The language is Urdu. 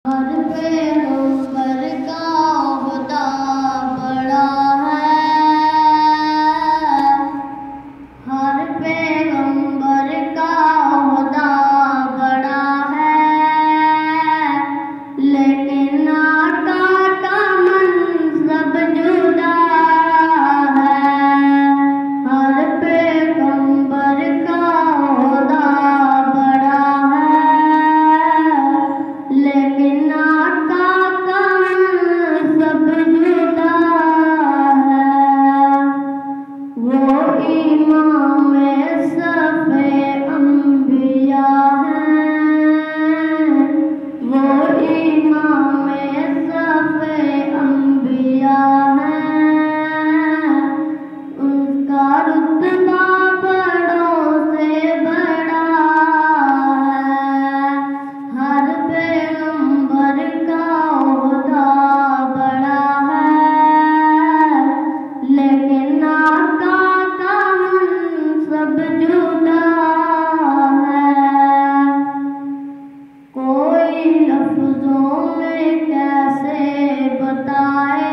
ہر پیغمبر کا عہدہ بڑا ہے، ہر پیغمبر کا عہدہ بڑا ہے، لیکن آقا کا منصب جدا ہے۔ ہر پیغمبر کا عہدہ بڑا ہے، لیکن آقا کا منصب جدا ہے۔ وہ امام صف انبیاء ہیں، وہ امام صف انبیاء ہیں، ان کا رتبہ بڑوں سے بڑا ہے۔ ہر پیغمبر کا عہدہ بڑا ہے، لیکن آقا کا منصب جدا ہے۔ کوئی لفظوں میں کیسے بتائے